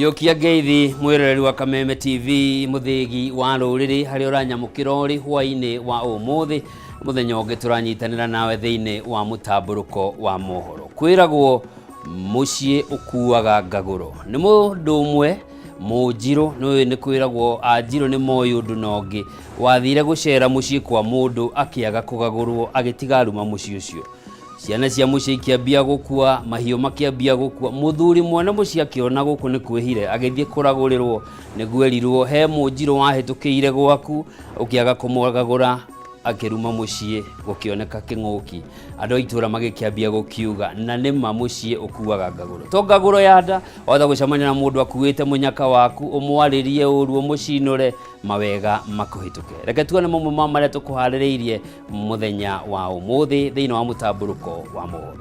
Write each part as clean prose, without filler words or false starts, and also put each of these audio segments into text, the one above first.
Yokia Geithi mwirereri wa Kameme TV muthigi wa ruriri hari uranyamukira uri hwaine wa umuthi muthenya ungi turanyitanira nawe thiine wa Mutamburuko wa Mohoro. Kwiragwo mucii ukuaga ngaguro ni mundu umwe Mujiro ni kwiragwo ajiro ni moyo ndunongi wathire gucera mucii kwa mundu akiaga kugagurwo agitigaruma mucii ucio. Ciana cia mucii ikiambia gukua, mahiu makiambia gukua, muthuri mwana mucii akiona guku ni kwihire agithie kuragurirwo niguo erirwo he Mujiro wahetukire gwaku ukiaga kumugagura akiruma mucii gukioneka kinguki andu aitura magikiambia gukiuga na nima mucii ukuaga ngaguro to ngaguro yanda watha gucamania na mundu akuite munyaka waku umwaririe uruo mucinure mawega makuhituke. Reke tuone mamwe mamaria tukuhaririirie muthenya wa umuthi thiini wa Mutamburuko wa Mohoro.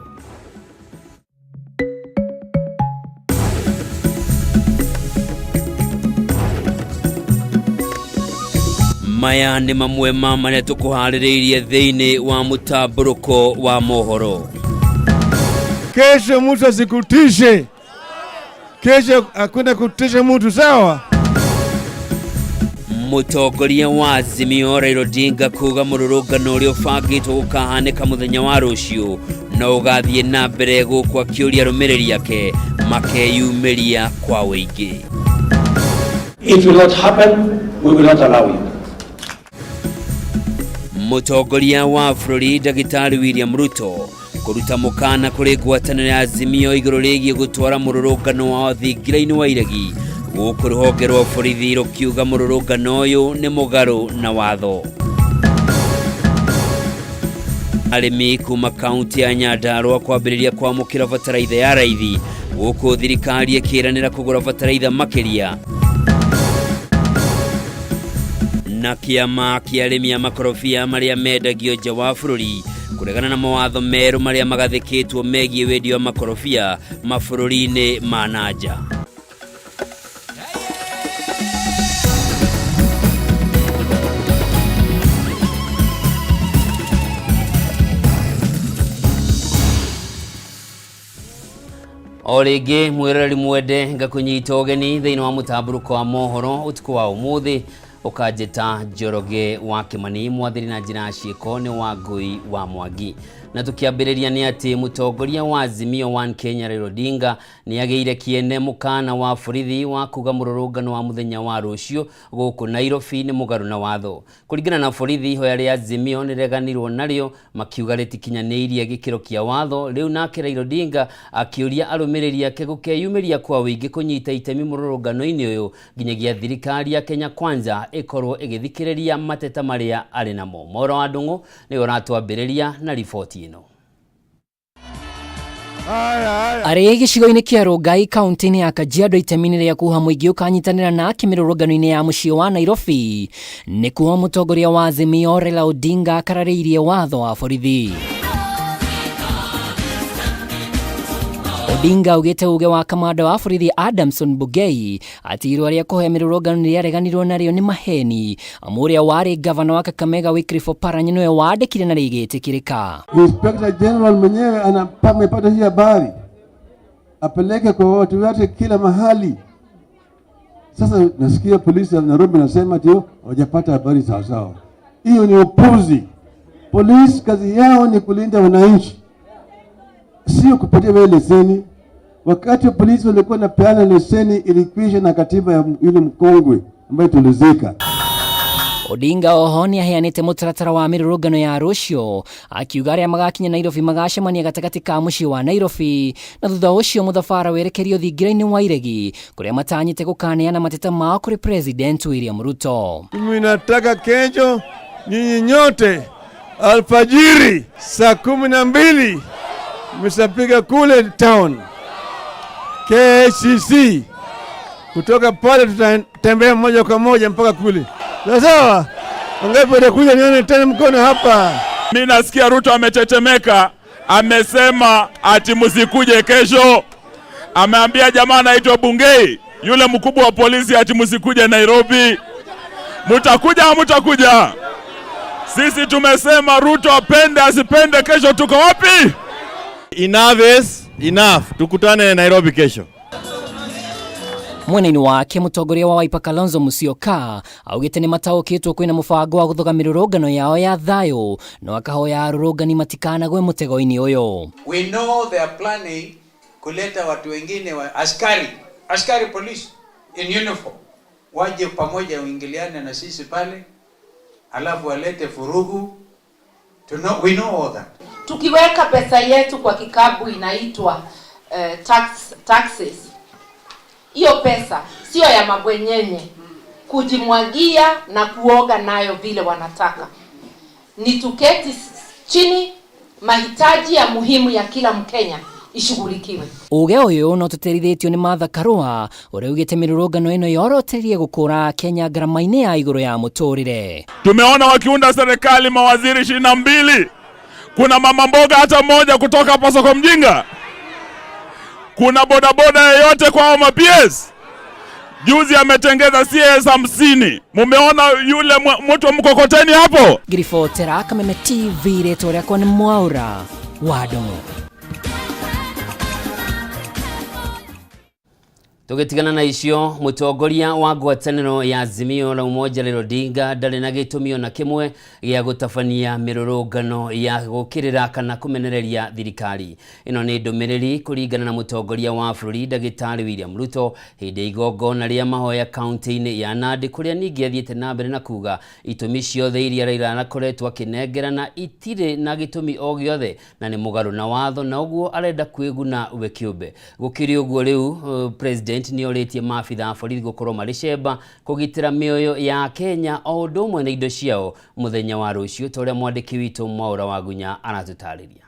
Maya ni mamwe mamaria tukuhaririirie thiini wa Mutamburuko wa Mohoro. Kesho mtu asikutishe. Kesho hakuna kutisha mtu, sawa? Mutongoria wa Azimio Raila Odinga kuga mururungano uria ufangitwo gukahanika muthenya wa rucio no ugathie na mbere gukwa kiuria rumiriri yake makeyumiria kwa wingi. It will not happen, we will not allow you. Mutongoria wa bũrũri Ndagĩtarĩ William Ruto kuruta mukana kuri ngwatanĩro ya Azimio igũrũ rĩgiĩ gũtwara mũrũrũngano wa thingira-inĩ wa iregi gũkũ rũhonge rwa borithi rũkiuga mũrũrũngano ũyũ nĩ mũgarũ na watho. Arĩmi kuma kaunti ya Nyandarua kwambĩrĩria kwamũkĩra bataraitha ya raithi gũkũ thirikari ĩkĩranĩra kũgũra bataraitha makĩria. Na kiama kia arĩmi a makorobia maria mendagio nja wa bũrũri kuregana na mawatho meru maria magathĩkĩtwo megiĩ wendia wa makorobia mabũrũri-inĩ ma nanja. Orege mwireri mwende ngakunyita ugeni thiini wa Mutamburuko wa Mohoro utuku wa umuthi ukajeta Njoroge wa Kimani mwathiri na njira ciiko ni wa Ngui wa Mwangi. Na tukiambiriria ni ati mutongoria wa Azimio One Kenya Raila Odinga ni ageire kiene mukana wa borithi wa kuga mururungano wa muthenya wa rucio guku Nairobi ni mugaru na watho. Kuringana na borithi ihoya ria Azimio ni reganirwo nario makiuga ritikinyaniirie gikiro kia watho. Riu nake Raila Odinga akiuria arumiriri ake gukeyumiria kwa wingi kunyita itemi mururungano-ini uyu nginyagia thirikari ya Kenya Kwanza ikorwo igithikiriria mateta maria ari namo. Mohoro wa Ndung'u ni uratwambiriria na riboti ino. Arĩ gĩcigo-inĩ kĩa Rongai kaunti-inĩ ya Kajiado itemi-inĩ rĩa kuha mũingĩ ũkanyitanĩra na kĩmĩrũrũngano-inĩ ya mũciĩ wa Nairobi nĩkuo mũtongoria wa Azimio Raila Odinga akararĩirie watho wa borithi. Odinga ugite uge wa kamanda wa borithi Adamson Bugei ati irua rĩa kũhe mĩrũrũngano rĩareganirwo narĩo nĩ maheni. Mũrĩa warĩ gavana wa Kakamega Wycliffe Oparanya niwe wandĩkire na rĩgĩtĩkĩrĩka. Inspector General mwenyewe amepata hii habari apeleke kwa watu wote kila mahali. Sasa nasikia polisi ya Nairobi nasema tio hawajapata habari sawa sawa. Hiyo ni upuzi. Polisi kazi yao ni kulinda wananchi, sio kupatia wewe leseni. Wakati polisi walikuwa na peana leseni ilikwisha na katiba ya ile mkongwe ambayo tulizika. Odinga oho ni aheanite mutaratara wa mirurungano ya rucio akiuga aria magakinya Nairobi magacemania gatagati ka muciĩ wa Nairobi na thutha ucio muthafara werekerio thingira-inĩ wa iregi kuria matanyite gukaneana mateta mao kuri President William Ruto. Mimi nataka kesho nyinyi nyote alfajiri saa 12 msapiga kule town KCC. Kutoka pale tutatembea moja kwa moja mpaka kule. Sawa? Wangapi watakuja nione tena mkono hapa? Mimi nasikia Ruto ametetemeka, amesema ati msikuje kesho. Ameambia jamaa anaitwa Bungei, yule mkubwa wa polisi, ati msikuje Nairobi. Mutakuja au mutakuja? Sisi tumesema Ruto apende asipende kesho tuko wapi? Enough is enough. Tukutane Nairobi kesho. Mwena-ini wake mutongoria wa Wiper Kalonzo Musyoka augite ni mataukitwo kwina mubango wa guthoga mirurungano yao ya thayo no akahoya arurungani matikanagwe mutego-ini uyu. We know they are planning kuleta watu wengine wa askari police in uniform waje pamoja uingiliane na sisi pale alafu walete furugu. We know all that. Tukiweka pesa yetu kwa kikabu inaitwa taxes. Hiyo pesa sio ya mabwenyenye kujimwagia na kuoga nayo vile wanataka. Ni tuketi chini, mahitaji ya muhimu ya kila Mkenya ishughulikiwe. Uge uyu no tuterithitio ni Martha Karua uria ugite mirurungano ino yoroterie gukura Kenya garama-ini ya iguru ya muturire. Tumeona wakiunda serikali mawaziri 22. Kuna mama mboga hata mmoja kutoka hapa soko Mjinga. Kuna bodaboda yoyote kwa PS. Juzi ametengeza CS 50. Mumeona yule mtu wa mkokoteni hapo? Grifotera Kameme TV reto ria kwa ni Mwaura Wadongo. Tugitigana na icio mutongoria wa ngwataniro ya Azimio la Umoja Raila Odinga ndari na gitumio na kimwe gia gutafania mirurungano ya gukirira kana kumenereria thirikari. Ino ni ndumiriri kuringana na mutongoria wa bururi Dagitari William Ruto hindi igongona ria mahoya kaunti-ini ya Nandi kuria ningi athiete na mbere na kuga itumi ciothe iria Raila anakoretwo akinengerana itire na gitumi o giothe na ni mugaru na watho na uguo arenda kwiguna we kiumbe. Gukiri uguo riu president ni oritie maabitha borithi gukorwo mari cemba kugitira mioyo ya Kenya o ndumwe na indo ciao muthenya wa rucio toria mwandiki witu Mohoro wa Gunya aratutariria.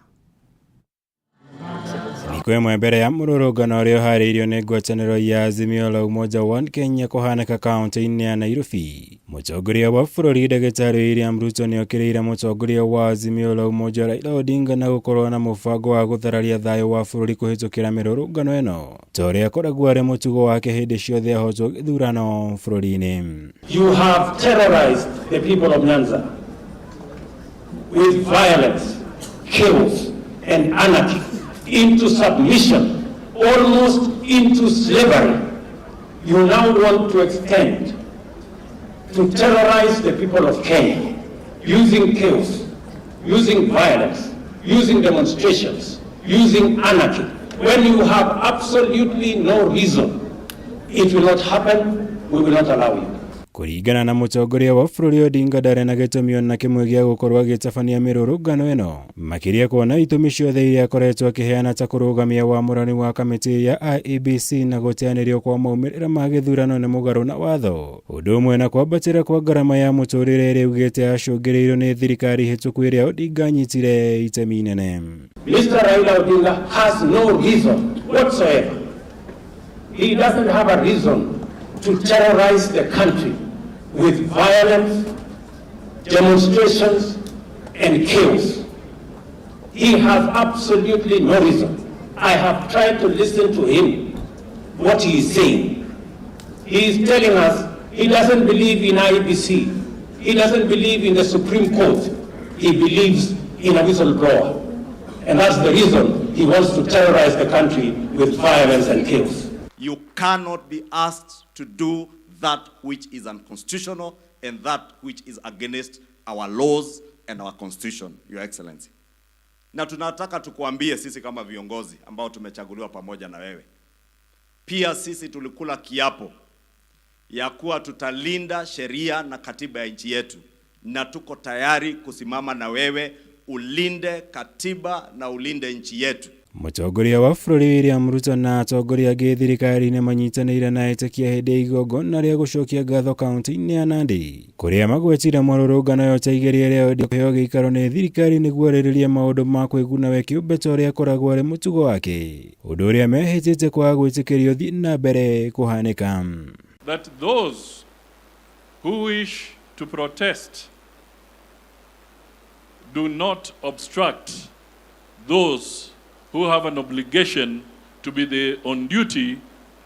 Kwemwe mbere ya mururungano uria uhariirio ni ngwataniro ya Azimio la Umoja One Kenya kuhaneka kaunti-ini ya Nairobi. Mutongoria wa bururi Dagitari William Ruto ni okiriire mutongoria wa Azimio la Umoja Raila Odinga na gukorwo na mubango wa guthararia thayo wa bururi kuhitukira mirurungano ino toria koragwo ari mutugo wake hindi ciothe ahotwo githurano bururi-ini. You have terrorized the people of Nyanza with violence, chaos and anarchy into submission, almost into slavery. You now want to extend to terrorize the people of Kenya using chaos, using violence, using demonstrations, using anarchy. When you have absolutely no reason, it will not happen, we will not allow you. Kuringana na mutongoria wa bururi Odinga ndari na gitumio na kimwe gia gukorwo agitafania mirurungano ino makiria kuona itumi ciothe iria akoretwo akiheana ta kurugamia wamũrani wa kamiti ya IEBC na guteanĩrio kwa maumirĩra ma gĩthurano nĩ mũgarũ na watho ũndũ ũmwe na kwambatĩra kwa ngarama ya mũtũrĩre ĩrĩa augĩte acũngĩrĩirio nĩ thirikari hĩtũku ĩrĩa Odinga anyitire itemi inene. Mr. Raila Odinga has no reason whatsoever. He doesn't have a reason to terrorize the country with violence, demonstrations, and chaos. He has absolutely no reason. I have tried to listen to him, what he is saying. He is telling us he doesn't believe in IEBC. He doesn't believe in the Supreme Court. He believes in a whistleblower. And that's the reason he wants to terrorize the country with violence and chaos. You cannot be asked to do that which is unconstitutional and that which is against our laws and our constitution, Your Excellency. Na tunataka tukuambie sisi kama viongozi ambao tumechaguliwa pamoja na wewe. Pia sisi tulikula kiapo ya kuwa tutalinda sheria na katiba ya nchi yetu na tuko tayari kusimama na wewe ulinde katiba na ulinde nchi yetu. Mutongoria wa bururi William Ruto na atongoria angĩ thirikari-inĩ manyitanĩire na etĩkia hĩndĩ ya igongona rĩa gũcokia ngatho kaunti-inĩ ya Nandi kũrĩa magwetire mũrũrũngano yote igeria rĩa Odinga kũheo gĩikaro nĩ thirikari nĩguo arĩrĩrie maũndũ ma kwĩguna we kĩũmbe ta ũrĩa akoragwo arĩ mũtugo wake ũndũ ũrĩa mehĩtĩte kwaga gwĩtĩkĩrio thiĩ na mbere kũhanĩka. That those who wish to protest do not obstruct those who have an obligation to be on duty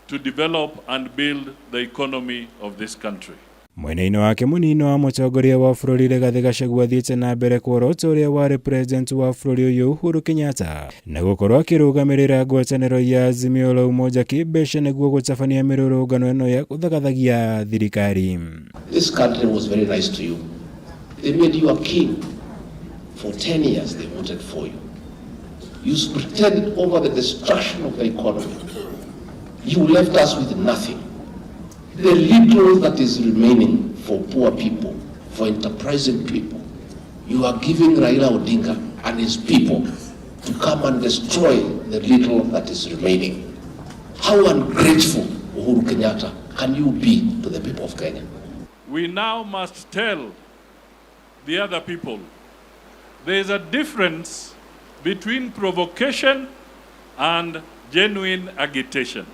to develop and build the economy of this country. Mwena-inĩ wake munini wa mutongoria wa bũrũri Rigathĩ Gachagua athiĩte na mbere kuorota ũrĩa warĩ president wa bũrũri ũyũ Uhuru Kenyatta na gũkorwo akĩrũgamĩrĩra ngwatanĩro ya Azimio la Umoja kĩmbeca nĩguo gũtabania mĩrũrũngano ĩno ya gũthagathagia thirikari. This country was very nice to you. They made you a king. For 10 years they voted for you. You pretended over the destruction of the economy. You left us with nothing. The little that is remaining for poor people, for enterprising people, you are giving Raila Odinga and his people to come and destroy the little that is remaining. How ungrateful, Uhuru Kenyatta, can you be to the people of Kenya? We now must tell the other people there is a difference between provocation and genuine agitation.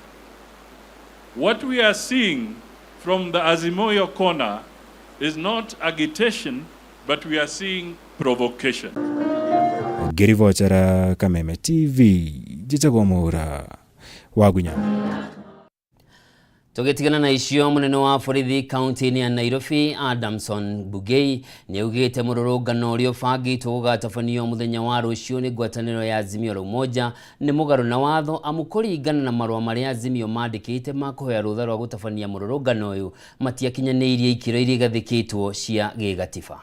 What we are seeing from the Azimio corner is not agitation, but we are seeing provocation. Ngĩribotera Kameme TV, njĩtagwo Mohoro Wagunya. Tugitigana na icio munene wa borithi kaunti-inĩ ya Nairobi Adamson Bugei nĩ augĩte mũrũrũngano ũrĩa ũbangĩtwo gũgatabanio mũthenya wa rũciũ nĩ ngwatanĩro ya Azimio la Umoja nĩ mũgarũ na watho amu kũringana na marũa marĩa Azimio mandĩkĩte ma kũhoya rũtha rwa gũtabania mũrũrũngano ũyũ matiakinyanĩirie ikĩro iria igathĩkĩtwo cia gĩgatiba.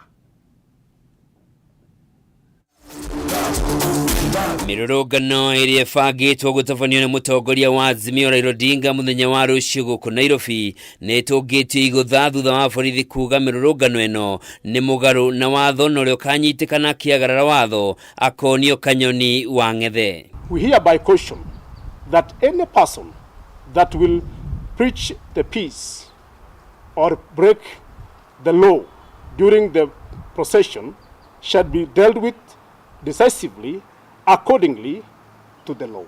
Mirurungano ĩrĩa ĩbangĩtwo gũtabanio nĩ mũtongoria wa Azimio Raila Odinga mũthenya wa rũciũ gũkũ Nairobi nĩ ĩtũngĩtio igũtha thutha wa borithi kuuga mirurungano ĩno nĩ mũgarũ na watho na ũrĩa ũkanyitĩkana akĩagarara watho akonio Kanyoni wa Ng'ethe. We hereby caution that any person that will preach the peace or break the law during the procession shall be dealt with decisively accordingly to the law.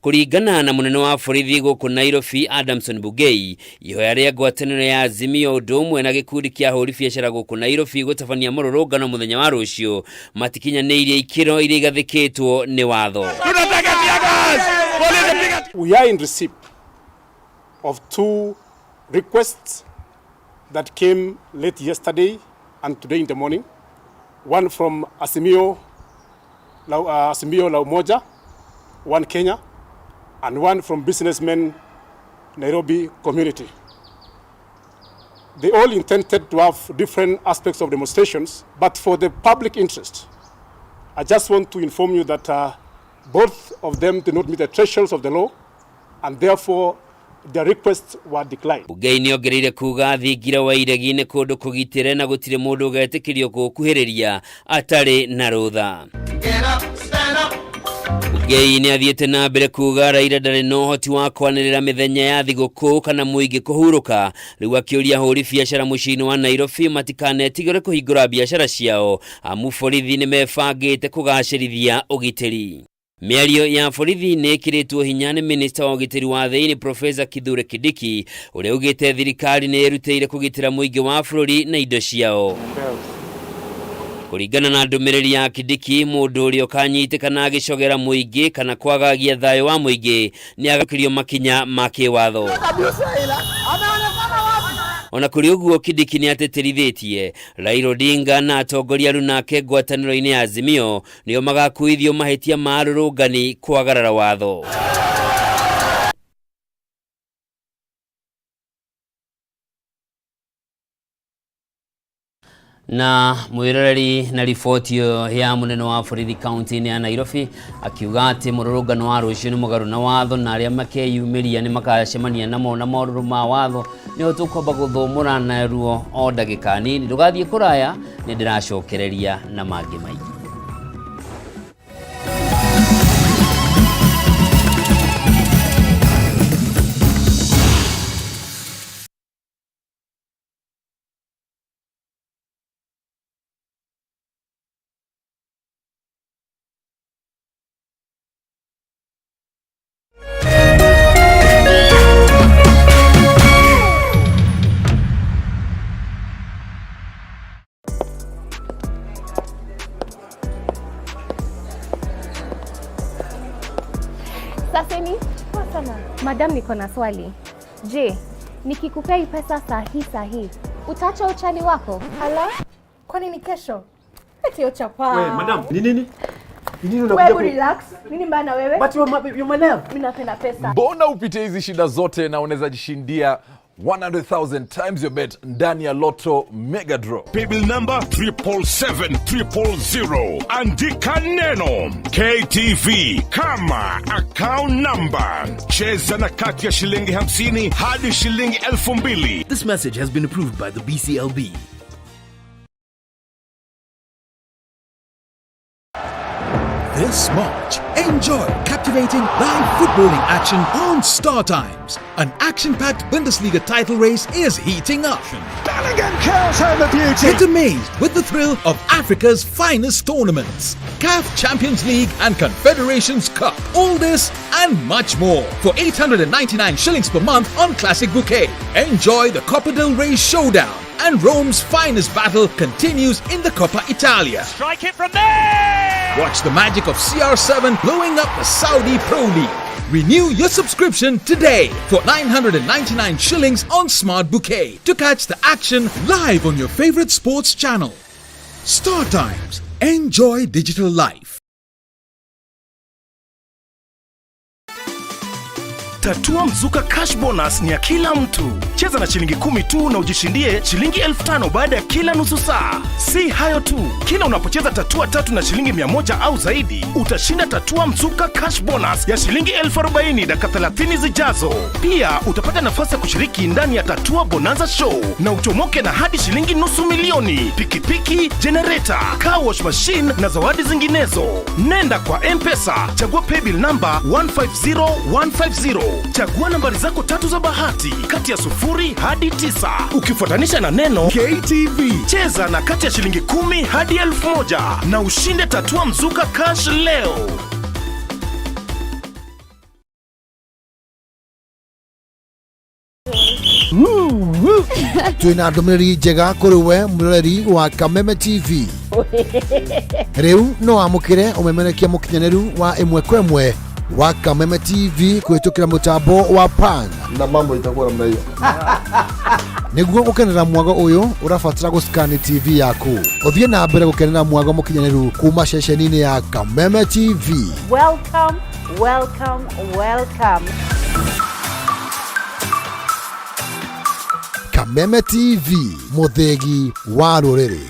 Kuringana na munene wa borithi gũkũ Nairobi Adamson Bugei, ihoya rĩa ngwatanĩro ya Azimio ũndũ ũmwe na gĩkundi kĩa ahũri biacara gũkũ Nairobi gũtabania mũrũrũngano mũthenya wa rũciũ matikinyanĩirie ikĩro iria igathĩkĩtwo nĩ watho. We are in receipt of two requests that came late yesterday and today in the morning. One from Azimio la Umoja, one Kenya, and one from businessmen Nairobi community. They all intended to have different aspects of demonstrations, but for the public interest, I just want to inform you that both of them did not meet the thresholds of the law, and therefore their requests were declined. Bugei nĩ ongereire kuga thingira wa iregi nĩ kũndũ kũgitĩre na gũtirĩ mũndũ ũgetĩkĩrio gũkuhĩrĩria atarĩ na rũtha. Bugei nĩ athiĩte na mbere kuga Raila ndarĩ na ũhoti wa kwanĩrĩra mĩthenya ya thigũkũ kana mũingĩ kũhurũka, rĩu akĩũria ahũri biacara mũciĩ-inĩ wa Nairobi matikanetigĩre kũhingũra biacara ciao amu borithi nĩ mebangĩte kũgacĩrithia ũgitĩri. Mĩario ya borithi nĩ ĩkĩrĩtwo hinya nĩ minista wa ũgitĩri wa thĩinĩ Profesa Kithure Kindiki ũrĩa augĩte thirikari nĩ ĩrutĩire kũgitĩra mũingĩ wa bũrũri na indo ciao. Kuringana na ndũmĩrĩri ya Kindiki, mũndũ ũrĩa ũkanyitĩkana agĩcogera mũingĩ kana kwagagia thayũ wa mũingĩ nĩ agakirio makinya ma kĩwatho. Ona kũrĩ ũguo Kindiki nĩ ateterithĩtie Raila Odinga na atongoria rĩu nake ngwatanĩro-inĩ ya Azimio nĩo magakuithio mahĩtia ma rũrũngani kwagarara watho. Na mwiroreri na riboti ya munene wa borithi kaunti-inĩ ya Nairobi akiuga atĩ mũrũrũngano wa rũciũ nĩ mũgarũ na watho na arĩa makeyumĩria nĩ makacemania namo na maũndũ ma watho nĩho tũkwamba gũthũmũra na ruo o ndagĩka nini. Ndũgathiĩ kũraya, nĩ ndĩracokereria na mangĩ maingĩ. Saseni, sana. Madam, niko na swali. Je, nikikupea hii pesa sahi Utaacha uchali wako? Hala? Kwani ni kesho? Eti uchapa. Wewe, madam, ni nini? Wewe relax. Nini mbana wewe? But you're my love. Mimi napenda pesa. Mbona upite hizi shida zote na unaweza jishindia 100,000 times your bet ndani ya Lotto Mega Draw. Paybill number 77700. Andika neno KTV kama account number. Cheza na kati ya shilingi 50 hadi shilingi 2,000. This message has been approved by the BCLB. This March, enjoy captivating live footballing action on Star Times. An action-packed Bundesliga title race is heating up. Bellingham curls home the beauty. Get amazed with the thrill of Africa's finest tournaments. CAF Champions League and Confederations Cup. All this and much more for 899 shillings per month on Classic Bouquet. Enjoy the Copa del Rey showdown. And Rome's finest battle continues in the Coppa Italia. Strike it from there! Watch the magic of CR7 blowing up the Saudi Pro League. Renew your subscription today for 999 shillings on Smart Bouquet to catch the action live on your favorite sports channel. Star Times. Enjoy digital life. Tatua Mzuka Cash Bonus ni ya kila mtu. Cheza na shilingi 10 tu na ujishindie shilingi 5,000 baada ya kila nusu saa. Si hayo tu, kila unapocheza tatua 3 na shilingi 100 au zaidi, utashinda Tatua Mzuka Cash Bonus ya shilingi 40,000 dakika 30 zijazo. Pia utapata nafasi ya kushiriki ndani ya Tatua Bonanza Show na uchomoke na hadi shilingi $500,000, pikipiki, generator, car wash machine na zawadi zinginezo. Nenda kwa M-Pesa, chagua paybill number 150150. Chagua nambari zako 3 za bahati kati ya 0 hadi 9 ukifuatanisha na neno KTV. Cheza na kati ya shilingi 10 hadi 1,000 na ushinde Tatua Mzuka Cash leo. Twina ndumiriri njega kuri we muroreri wa Kameme TV. Riu no amukire umemerekia mukinyaneru wa imwe kwa imwe wa Kameme TV kuhitukira mutambo wa pan na mambo itakuwa namna hiyo. Niguo gukenera mwago uyu urafatira guscan TV yaku. Uthie na mbere gukenera mwago mukinyaneru kuma ceceni-ini ya Kameme TV. Welcome, welcome, welcome. Kameme TV, muthegi wa ruriri.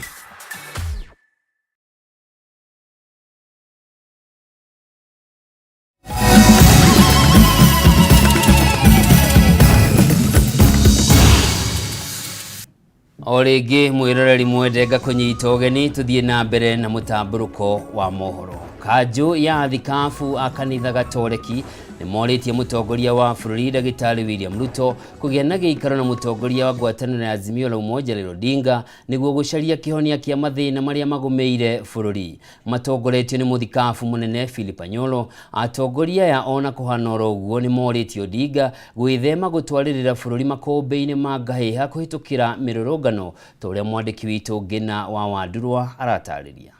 O rĩngĩ mwĩroreri mwendenga kũnyita ũgeni, tũthiĩ na mbere na mũtamburuko wa mohoro. Kanjũ ya thikabu a kanitha gatoreki nĩ morĩtie mũtongoria wa bũrũri Ndagĩtarĩ William Ruto kũgĩa na gĩikaro na mũtongoria wa ngwatanĩro ya Azimio la Umoja Raila Odinga nĩguo gũcaria kĩhonia kĩa mathĩna marĩa magũmĩire bũrũri. Matongoretio nĩ mũthikabu mũnene Philip Anyolo. Atongoria ya ona kũhana oro ũguo nĩ morĩtie Odinga gwĩthema gũtwarĩrĩra bũrũri makũmbĩ-inĩ ma ngahĩha kũhĩtũkĩra mĩrũrũngano ta ũrĩa mwandĩki witũ Ngina wa Wandurwa aratarĩria.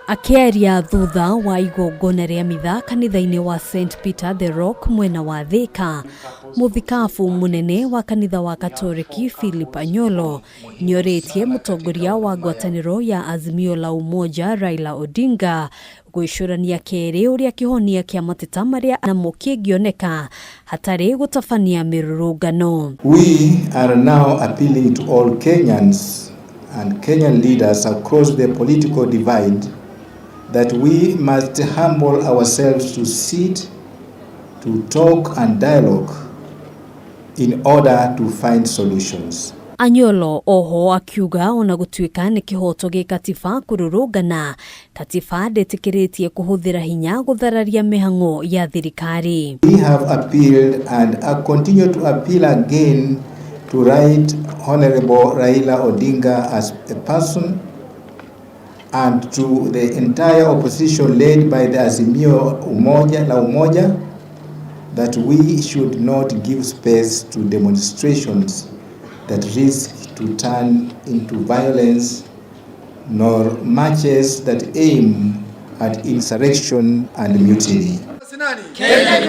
Akĩaria thutha wa igongona rĩa mitha kanitha-inĩ wa St Peter the Rock mwena wa Thika, mũthikabu mũnene wa kanitha wa Gatoreki Philip Anyolo nĩorĩtie mũtongoria wa ngwatanĩro ya Azimio la Umoja Raila Odinga gwĩcũrania kerĩ ũrĩa kĩhonia kĩa mateta marĩa namo kĩngĩoneka hatarĩ gũtabania mĩrũrũngano. We are now appealing to all Kenyans and Kenyan leaders across the political divide that we must humble ourselves to sit, to talk and dialogue in order to find solutions. Anyolo oho akiuga ona gũtuĩka nĩ kĩhoto gĩ katiba kũrũrũngana, katiba ndĩtĩkĩrĩtie kũhũthĩra hinya gũthararia mĩhang'o ya thirikari. We have appealed and continue to appeal again to Right Honorable Raila Odinga as a person and to the entire opposition led by the Azimio la Umoja that we should not give space to demonstrations that risk to turn into violence, nor marches that aim at insurrection and mutiny. Kenya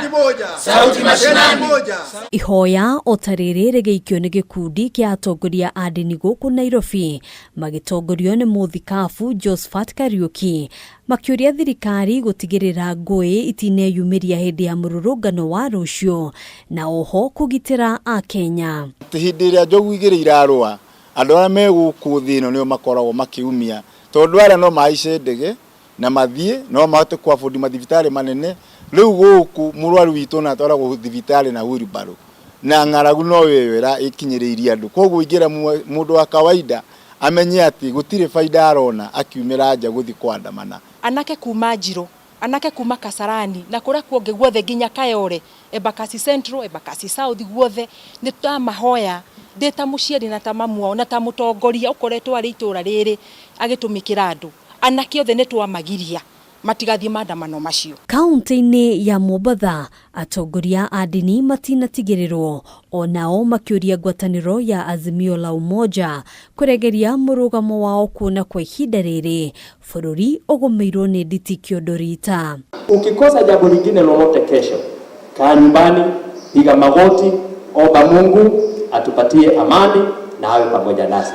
ni moja. Sauti mashinani. Ihoya otarere regeikio nĩ gĩkundi kĩa atongoria a ndini gũkũ Nairobi magitongorio nĩ mũthikabu Josephat Kariuki makĩũria thirikari gũtigĩrĩra ngũĩ itineyumĩria hĩndĩ ya mũrũrũngano wa rũciũ na oho kũgitĩra a Kenya. Hĩndĩ ĩrĩa njogu igĩrĩ irarũa andũ arĩa megũkũ thĩ ĩno nĩo makoragwo makiumia tondũ arĩa no maice ndege na mathiĩ no mahote kuafford mathibitarĩ manene rĩu gũkũ mũrwaru witũ na atwaragwo thibitarĩ na wheelbarrow na ng'aragu no wewera ikinyĩrĩirie andũ koguo ingĩra mũndũ wa kawaida amenye atĩ gũtirĩ faida arona akiumĩra nja gũthi kwandamana. Anake kuma Njiro, anake kuma Kasarani na kũrĩa kuonge guothe nginya Kayore, Embakasi Central, Embakasi South guothe nĩ tamahoya ndeta mũciari na tamamuo na tamutongoria ũkoretwo arĩ itũra rĩrĩ agĩtũmĩkĩra andũ. Anake othe nĩ twamagiria matigathie maandamano macio. Kaunti-inĩ ya Mombasa atongoria a ndini matinatigĩrĩrwo onao makĩũria ngwatanĩro ya Azimio la Umoja kũregeria mũrũgamo wao kuona kwa ihinda rĩrĩ bũrũri ũgũmĩirwo nĩ nditi Kiodorita. Ukikosa jambo lingine lolote kesho, kaa nyumbani, piga magoti, omba Mungu atupatie amani na awe pamoja nasi.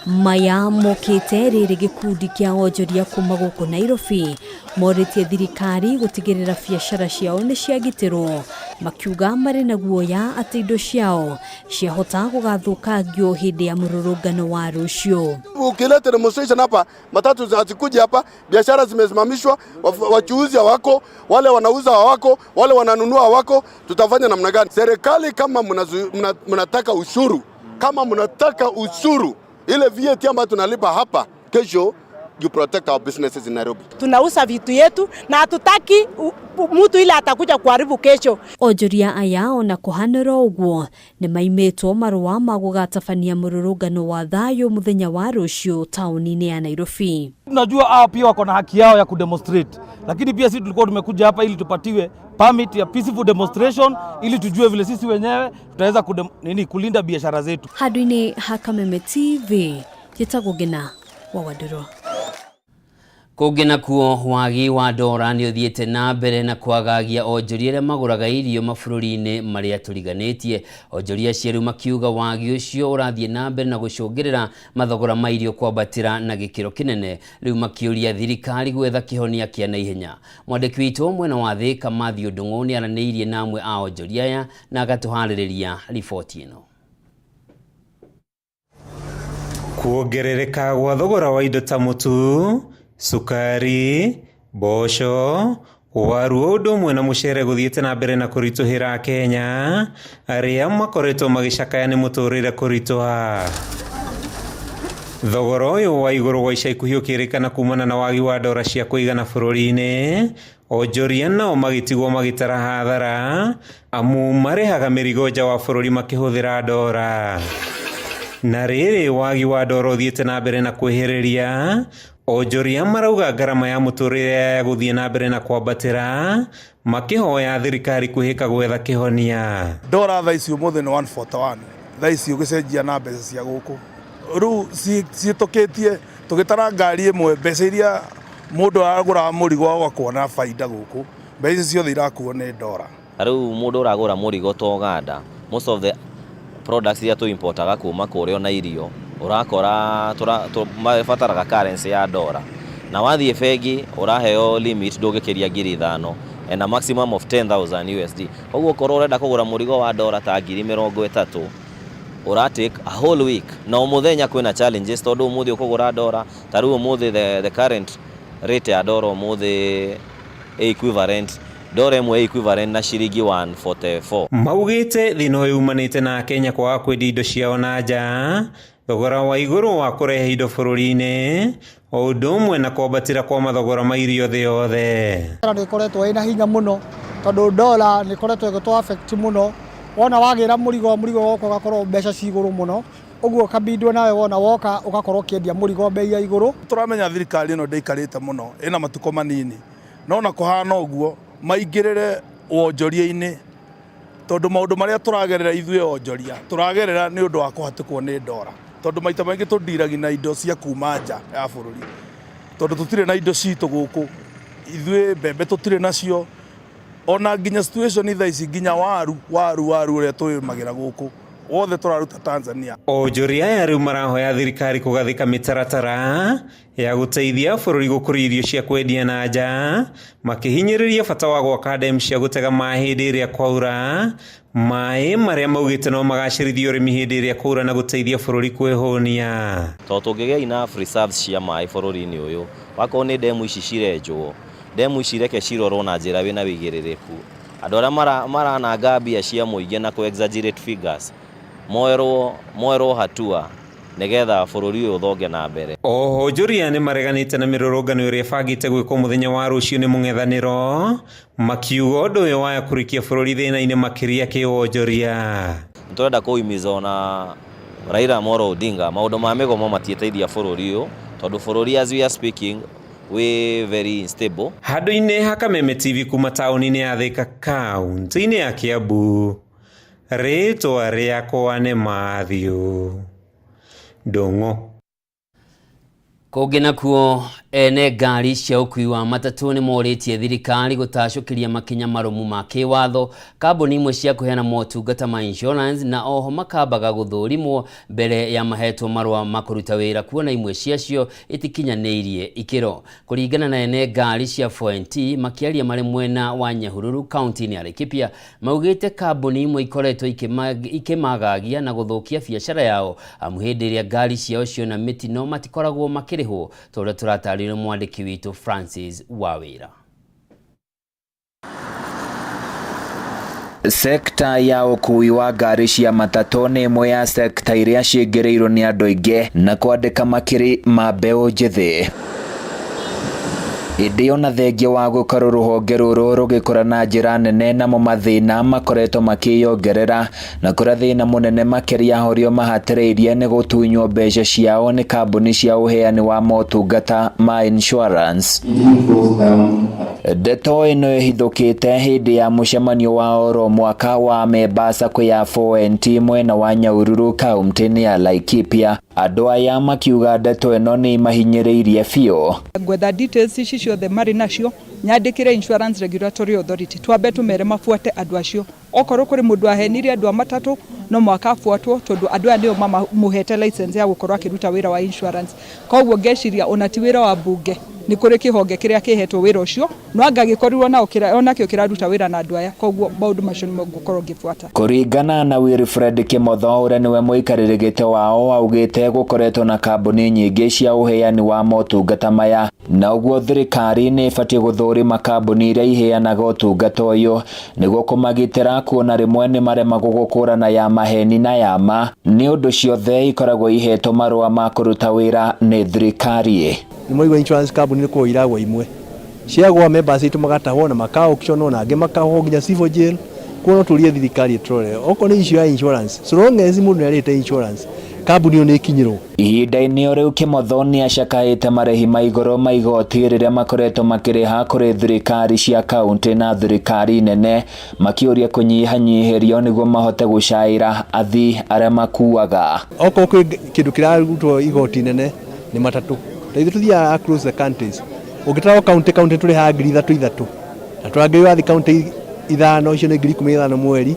Maya mokĩte rĩrĩ gĩkundi kĩa onjoria kuma gũkũ Nairobi morĩtie thirikari gũtigĩrĩra biacara ciao nĩ ciagitĩrwo makiuga marĩ na guoya atĩ indo ciao ciahota gũgathũkangio hĩndĩ ya mũrũrũngano wa rũciũ. Ukileta demonstration hapa matatu zinakuja hapa, biashara zimesimamishwa, wachuuzi hawako, wale wanauza hawako, wale wananunua hawako, tutafanya namna gani? Serikali kama mnataka ushuru, ile VAT ambayo tunalipa hapa kesho, you protect our businesses in Nairobi. Tunauza vitu yetu na hatutaki mtu ile atakuja kuharibu kesho. Onjoria aya ona kuhanĩra ũguo nĩ maimĩtwo marũa ma gũgatabania mũrũrũngano wa thayũ mũthenya wa rũciũ taũni-inĩ ya Nairobi. Tunajua hao pia wako na haki yao ya kudemonstrate, lakini pia sisi tulikuwa tumekuja hapa ili tupatiwe permit ya peaceful demonstration ili tujue vile sisi wenyewe tutaweza kulinda biashara zetu. Handũ-inĩ ha Kameme TV njĩtagwo Ngina wa Waduro. Kũngĩna kuo wagi wa ndora nĩ ũthiĩte na mbere na kwagagia onjoria arĩa magũraga irio mabũrũri-inĩ marĩa tũriganĩtie. Onjoria acio makiuga wagi ũcio ũrathiĩ na mbere na gũcũngĩrĩra mathogora ma irio kwambatĩra na gĩkĩro kĩnene. Rĩu makĩũria thirikari gwetha kĩhonia kĩa naihenya. Mwandĩki witũ mwena wa Thĩka Matthew Ndung'u nĩ aranĩirie na amwe a onjoria aya na agatũharĩrĩria riboti ĩno. Kuongerereka gwa thogora wa indo ta mũtu, sukari, mboco, waru ũndũ ũmwe na mũcere gũthiĩte na mbere na kũritũhĩra Kenya arĩa makoretwo magĩcakaya nĩ mũtũrĩre kũritũha. Thogora ũyũ wa igũrũ wa ica ikuhĩ ũkĩrĩkana kumana na wagi wa ndora cia kũigana bũrũri-inĩ, onjoria nao magĩtigwo magĩtara hathara amu marehaga mĩrigo nja wa bũrũri makĩhũthĩra ndora. Na rĩrĩ wagi wa ndora ũthiĩte na mbere na kwĩhĩrĩria, onjoria marauga ngarama ya mũtũrĩre gũthiĩ na mbere na kwambatĩra makĩhoya thirikari kwĩhĩka gwetha kĩhonia. Ndora thaa ici ũmũthĩ nĩ 141, thaa ici ũgĩcenjia na mbeca cia gũkũ rĩu ciĩtũkĩtie tũgĩtara ngari ĩmwe mbeca iria mũndũ aragũra mũrigo agakuona faida gũkũ mbeca icio ciothe irakuo nĩ ndora. Rĩu mũndũ ũragũra mũrigo to Uganda, most of the products iria tu importaga kuma kũrĩa na irio urakora mabataraga currency ya ndora, na wathiĩ bengi ũraheo limit ndũngĩkĩria 5,000 and a maximum of 10,000 USD. Koguo korwo ũrenda kũgũra mũrigo wa ndora ta 30,000 take a whole week, na ũmũthenya kwĩna challenges tondũ ũmũthĩ ũkũgũra ndora ta rĩu ũmũthĩ the current rate ya ndora ũmũthĩ equivalent ndora ĩmwe equivalent na ciringi 144. Maugĩte thĩna ũyũ umanĩte na Kenya kwaga kwendia indo ciao na nja, thogora wa igũrũ wa kũrehe indo bũrũri-inĩ o ũndũ ũmwe na kwambatĩra kwa mathogora ma irio thĩ yothe. Nĩ ĩkoretwo ĩna hinya mũno tondũ dola nĩ ĩkoretwo ĩgĩtũ affect mũno, wona wagĩra mũrigo woko ũgakorwo mbeca ci igũrũ mũno, ũguo kabindwo nawe wona woka ũgakorwo ũkĩendia mũrigo bei ya igũrũ. Tũramenya thirikari ĩno ndĩikarĩte mũno, ĩna matuko manini, no na kũhana ũguo maingĩrĩre wonjoria-inĩ tondũ maũndũ marĩa tũragerera ithuĩ onjoria tũragerera nĩ ũndũ wa kũhatĩkwo nĩ ndora, tondũ maita maingĩ tũndiragia na indo cia kuma nja ya bũrũri. tondu tutire na indo citu guku ithwe mbembe tutire nacio ona nginya situation itha ici nginya waru uria tuimagira guku wothe turaruta Tanzania. Onjoria ya riu marahoya thirikari kugathika mitaratara ya guteithia bururi gukura irio cia kwendia na nja makihinyiriria bata wa gwaka dam cia gutega maĩ hĩndĩ ĩrĩa kwaura, maĩ maria maugite no magacĩrithia ũrĩmi hĩndĩ ĩrĩa kwaura na guteithia bururi kwĩhũnia. To tũngĩgĩa enough reserves cia maĩ bũrũri-inĩ ũyũ, wakorwo nĩ demu ici cirenjwo, demu ici reke cirorwo na njĩra wĩna wĩigĩrĩrĩku. Andũ arĩa marananga mbia cia mũingĩ na exaggerate figures moerwo hatua nigetha bururi uyu thonge na mbere. Oho njuria ni mareganite na mirurungano iria bangite gwikwo muthenya wa rucio ni mung'ethaniro makiuga undu uyu waya kurikia bururi thina-ini makiria kiwonjoria. Turenda kuimiza na Raila Mohoro Odinga maundu ma migomo matieteithia bururi uyu tondu bururi as we are speaking we very unstable. Handu-ini ha Kameme TV kuma tauni-ini ya Thika kaunti-ini ya Kiambu, rĩtwa rĩakwa nĩ Mathiũ Ndũng'ũ. Kũngĩ nakuo ene ngari cia ũkui wa matatũ nĩ morĩtie thirikari gũtacũkĩria makinya marũmu ma kĩwatho kambuni imwe cia kũheana motungata ma insurance, na oho makambaga gũthũrimwo mbere ya mahetwo marũa ma kũruta wĩra kuona imwe ciacio itikinyanĩirie ikĩro. Kũringana na ene ngari cia 4NT makiaria marĩ mwena wa Nyahururu kaunti-inĩ ya Laikipia, maugĩte kambuni imwe ikoretwo ikĩmagagia na gũthũkia biacara yao amu hĩndĩ ĩrĩa ngari ciao ciona mĩtino matikoragwo makĩrĩhwo, tondũ tũratarĩrio mwandĩki witũ Francis Wawĩra. Sekta ya ũkui wa ngari cia matatũ nĩ ĩmwe ya sekta iria ciĩngĩrĩirwo nĩ andũ aingĩ na kwandĩka makĩri ma mbeũ njĩthĩ. Ĩndĩ ona thengia wa gũkorwo rũhonge rũrũ rũgĩkũra na njĩra nene namo mathĩna makoretwo makĩyongerera, na kũrĩa thĩna mũnene makĩria horio mahatĩrĩirie nĩ gũtunywo mbeca ciao nĩ kambuni cia ũheani wa motungata ma insurance. Ndeto ĩno ĩhithũkĩte hĩndĩ ya mũcemanio wa oro mwaka wa memba SACCO ya 4NT mwena wa Nyahururu kaunti-inĩ ya Laikipia. Andũ aya makiuga ndeto ĩno nĩ mahinyĩrĩirie biũ. Gwetha details ici ciothe marĩ nacio nyandĩkĩre Insurance Regulatory Authority twambe tũmere mabuate andũ acio. Okorwo kũrĩ mũndũ ahenirie andũ a matatũ no mwaka afuatwo tondũ andũ aya nĩo mamũhete license ya gũkorwo akĩruta wĩra wa insurance. Koguo ngeciria ona ti wĩra wa mbunge, nĩ kũrĩ kĩhonge kĩrĩa kĩhetwo wĩra ũcio no angĩkorirwo na onakĩo kĩraruta wĩra na andũ aya, koguo maũndũ macio nĩ ngũkorwo ngĩbuata. Kũringana na Wilfred Kimotho ũrĩa nĩwe mũikarĩri gĩtĩ wao, augĩte gũkoretwo na kambuni nyingĩ cia ũheani wa motungata maya, na ũguo thirikari nĩ ĩbatiĩ gũthũrima kambuni iria iheanaga ũtungata ũyũ nĩguo kũmagitĩra, kuona rĩmwe nĩ maremagwo gũkũrana ya maheni na ya ma, nĩ ũndũ ciothe ikoragwo ihetwo marũa ma kũruta wĩra nĩ thirikari. Nĩ moigwo insurance company nĩ kũiragwo imwe ciagwa members itu magatahwo na maka-auction na angĩ makahwo nginya civil jail. Kuona tũrie thirikari ĩtũrore okorwo nĩ issue ya insurance, so long as mũndũ nĩarĩte insurance kambuni nĩ ikinyĩrwo. Ihinda-inĩ rĩu Kimotho nĩ acakaĩte marĩhi ma igũrũ ma igoti rĩrĩa makoretwo makĩrĩha kũrĩ thirikari cia kaunti na thirikari nene, makĩũria kũnyihanyihĩrio nĩguo mahote gũcaĩra athii arĩa makuaga. Okorwo kwĩ kĩndũ kĩrarutwo igoti nene nĩ matatũ, ithuĩ tuthiaga across the countries, ũngĩtara county tũrĩ ha 3,000 na tũrangĩrĩ wathi county 5 icio nĩ 15,000 mweri,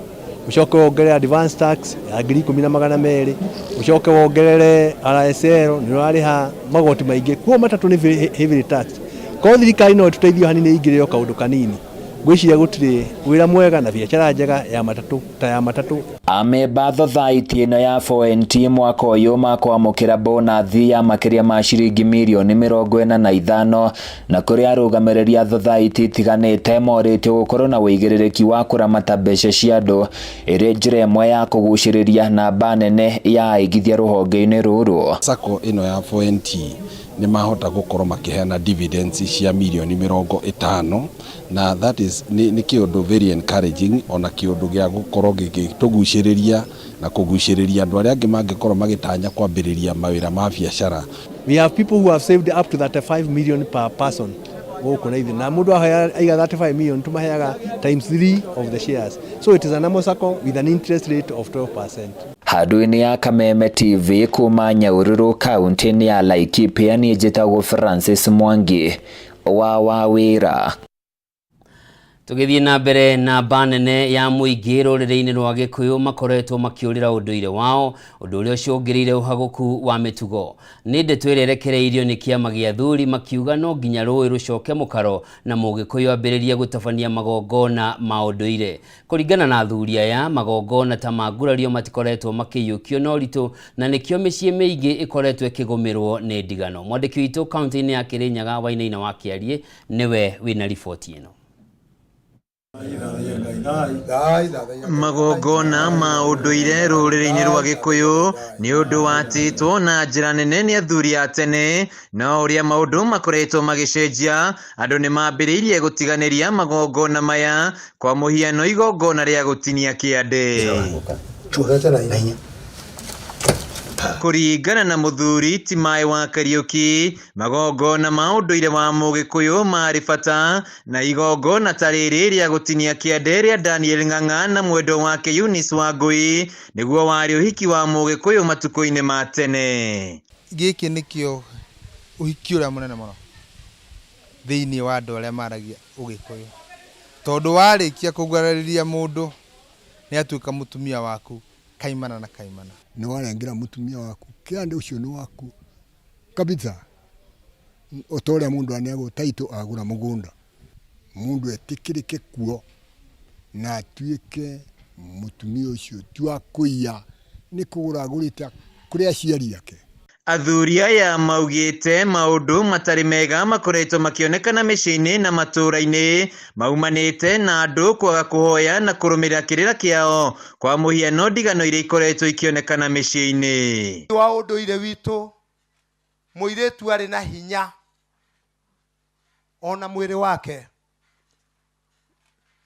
ucoke wongerere advance tax ya 10,200, ucoke wongerere RSL nĩ ũrarĩha magoti maingĩ, kuo matatũ nĩ heavily taxed. Kwa thirikari no tũteithio hanini ingĩrĩo kaũndũ kanini. Gwĩciria gũtirĩ wĩra mwega na biacara njega ya matatũ ta ya matatũ. Amemba thothaiti ĩno ya 4NT mwaka ũyũ makwamũkĩra bonathi ya makĩria ma ciringi mirioni 45 na kũrĩ arũgamĩrĩri a thothaiti itiganĩte morĩtio gũkorwo na wĩigĩrĩrĩki wa kũramata mbeca cia andũ, ĩrĩ njĩra ĩmwe ya kũgucĩrĩria namba nene ya aigithia rũhonge-inĩ rũrũ. SACCO ĩno ya 4NT nĩ mahota gũkorwo makĩheana dividends cia mirioni 50 na that is nĩ kĩũndũ very encouraging, ona kĩũndũ gĩa gũkorwo gĩgĩtũgucĩrĩria na kũgucĩrĩria andũ arĩa angĩ mangĩkorwo magĩtanya kwambĩrĩria mawĩra ma biacara. We have people who have saved up to 35 million per person gũkũ na ithuĩ, na mũndũ aiga 35 million tũmaheaga times 3 of the shares, so it is a normal sacco with an interest rate of 12%. Handũ-inĩ ya Kameme TV kuma Nyahururu kaunti-inĩ ya Laikipia, niĩ njĩtagwo Francis Mwangi wa wĩra. Tugithie na mbere na banene ya muingi rũrĩrĩ-inĩ rwa Gĩkũyũ makoretwo makĩũrĩra ũndũire wao, ũndũ ũrĩa ũcũngĩrĩire ũhagũku wa mĩtugo. Nĩ ndeto ĩrĩa ĩrekereirio nĩ kĩama gĩa athuri makiuga no nginya rũĩ rũcoke mũkaro na Mũgĩkũyũ ambĩrĩrie gũtabania magongona ma ũndũire. Kũringana na athuri aya, magongona ta magurario matikoretwo makĩiyũkio na ũritũ, na nĩkĩo mĩciĩ mĩingĩ ĩkoretwo ĩkĩgũmĩrwo nĩ ndigano. Mwandĩki witũ kaunti-inĩ ya Kĩrĩnyaga Wainaina wa Kĩarie nĩwe wĩna riboti ĩno. Magongona ma ũndũire rũrĩrĩ-inĩ rwa Gĩkũyũ nĩ ũndũ watĩtwo na njĩra nene nĩ athuri a tene, no ũrĩa maũndũ makoretwo magĩcenjia, andũ nĩ mambĩrĩirie gũtiganĩria magongona maya, kwa mũhiano igongona rĩa gũtinia kĩande. Kũringana na mũthuri Timaĩ wa Kariũki, magongona ma ũndũire wa Mũgĩkũyũ marĩ bata, na igongona ta rĩrĩ rĩa gũtinia kĩande rĩa Daniel Ng'ang'a na mwendwa wake Eunice Wangũi nĩguo warĩ ũhiki wa Mũgĩkũyũ matukũ-inĩ ma tene. Gĩkĩ nĩkĩo ũhiki ũrĩa mũnene mũno thĩinĩ wa andũ arĩa maragia Ũgĩkũyũ, tondũ warĩkia kũgurarĩria mũndũ nĩ atuĩka mũtumia waku kaimana na kaimana. Nĩ warengira mũtumia waku kĩande ũcio nĩ waku kabisa. Otorĩa mũndũ anegwo taito agũra mũgũnda, mũndũ etĩkĩrĩke kuo na atuĩke mũtumia ũcio ti wa kũiya, nĩ kũgũra agũrĩte kũrĩ aciari ake. Athuri aya maugĩte maũndũ matarĩ mega makoretwo makĩonekana mĩciĩ-inĩ na matũũra-inĩ, maumanĩte na andũ kwaga kũhoya na kũrũmĩrĩra kĩrĩra kĩao, kwa mũhiano ndigano iria ikoretwo ikĩonekana mĩciĩ-inĩ. Wa ũndũire witũ, mũirĩtu arĩ na hinya ona mwĩrĩ wake